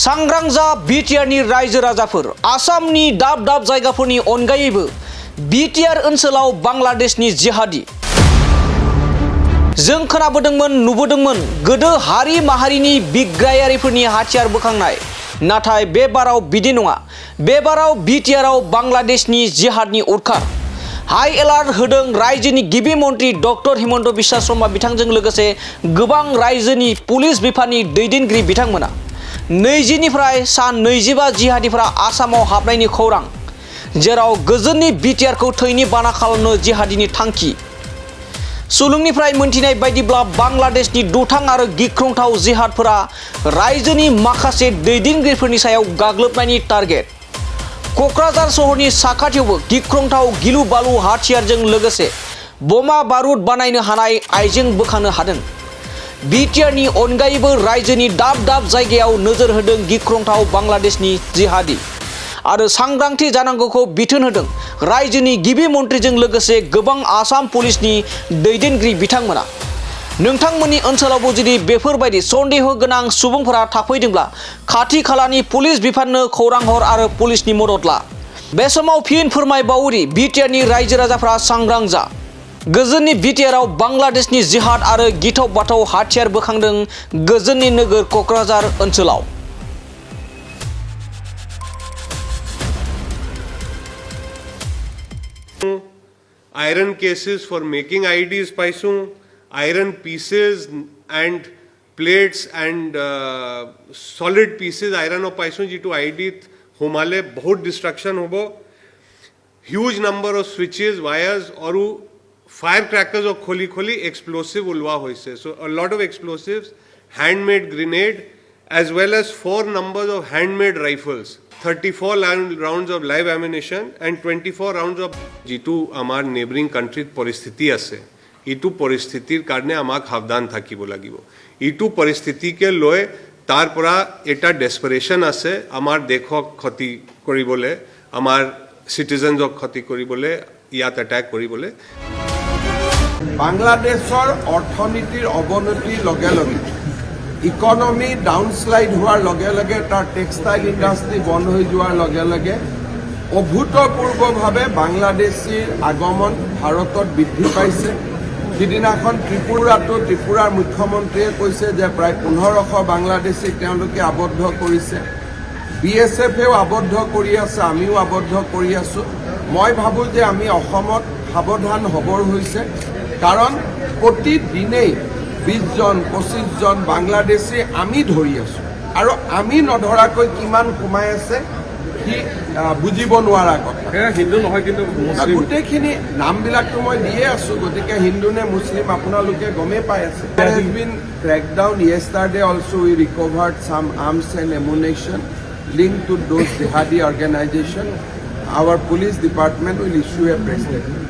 सांग्रां जा बिटिआरनि रायजो राजाफोर आसामनि दाब दाब जायगाफोरनि अनगायैबो बिटिआर ओनसोलाव बांलादेशनि जिहादी जों खोनाबोदोंमोन नुबोदोंमोन गोदो हारि माहारिनि बिग्रायारिफोरनि हाथियार बोखांनाय नाथाय बे बाराव बिदि नङा बे बाराव बिटिआरआव बांलादेशनि जिहादनि उरखार हाई एलार्ट होदों रायजोनि गिबि मन्त्री डक्टर हिमन्त बिश्व शर्मा बिथांजों लोगोसे गोबां रायजोनि पुलिस बिफाननि दैदेनगिरि बिथांमोना 20 निफ्राय सान 25 जिहादीफोरा आसामाव हाबनायनि खौरां जेराव गोजोननि बिटिआरखौ थैनि बाना खालामनो जिहादीनि थांखि सुलुंनिफ्राय मोनथिनाय बायदिब्ला बांलादेशनि दुथां आरो गिख्रंथाव जिहादफोरा रायजोनि माखासे दैदेनगिरिफोरनि सायाव गाग्लोबनायनि टार्गेट क'क्राझार सहरनि साखाथियावबो गिख्रंथाव गिलु बालु हाथियारजों लोगोसे बमा बारुद बानायनो हानाय आइजें बोखांनो हादों बिटिआरनि अनगायैबो रायजोनि दाब दाब जायगायाव नोजोर होदों गिख्रंथाव बांलादेशनि जिहादी आरो सांग्रांथि जानांगौखौ बिथोन होदों रायजोनि गिबि मन्थ्रिजों लोगोसे गोबां आसाम पुलिसनि दैदेनगिरि बिथांमोना नोंथांमोननि ओनसोलावबो जुदि बेफोरबायदि सन्देह गोनां सुबुंफोरा थाफैदोंब्ला खाथि खालानि पुलिस बिफाननो खौरां हर आरो पुलिसनि मदद ला बे समाव फिन फोरमायबावोदि बिटिआरनि रायजो राजाफ्रा सांग्रां जा गोजोननि बिटिआरआव बांलादेशनि जिहाद आरो गिथाव बाथाव हाथियार बोखांदों गोजोननि नोगोर क'क्राझार ओनसोलाव iron cases for making IDs paisung, iron pieces and plates and solid pieces iron of paisung jitu ID humale bahut destruction hobo huge number of switches wires aru firecrackers of kholi explosive ulwa hoise so a lot of explosives handmade grenade as well as 4 numbers of handmade rifles 34 rounds of live ammunition and 24 rounds of jitu amar neighboring country poristiti ase itu poristitir karone amak havdan thakibo lagibo itu poristiti ke loy tar pora eta desperation ase amar dekhok khoti koribole amar citizens of khoti koribole yat attack koribole বাংলাদেশৰ অৰ্থনীতিৰ অৱনতিৰ লগে লগে economy ডাউনস্লাইড হোৱাৰ লগে লগে তাৰ textile industry বন্ধ হৈ যোৱাৰ লগে লগে অভূতপূৰ্বভাৱে বাংলাদেশীৰ আগমন ভাৰতত বৃদ্ধি পাইছে সিদিনাখন ত্ৰিপুৰাৰ মুখ্যমন্ত্ৰীয়ে কৈছে যে প্ৰায় 1500 বাংলাদেশী তেওঁলোকে আবদ্ধ কৰিছে বিএছএফেও আবদ্ধ কৰি আছে আমিও আবদ্ধ কৰি আছো মই ভাবো যে আমি অসমত সাৱধান হ'বৰ হৈছে কাৰণ প্ৰতিদিনেই 20 জন 25 জন বাংলাদেশী আমি ধৰি আছো আৰু আমি নধৰাকৈ কিমান কমাই আছে কি বুজিব নোৱাৰা কথা হিন্দু নহয় কিন্তু মুছলিম গোটেইখিনি নামবিলাকটো মই দিয়ে আছো গতিকে হিন্দু নে মুছলিম আপোনালোকে গমে পাই আছে there has been crackdown yesterday also we recovered some arms and ammunition linked to those jihadi organization our police department will issue a press statement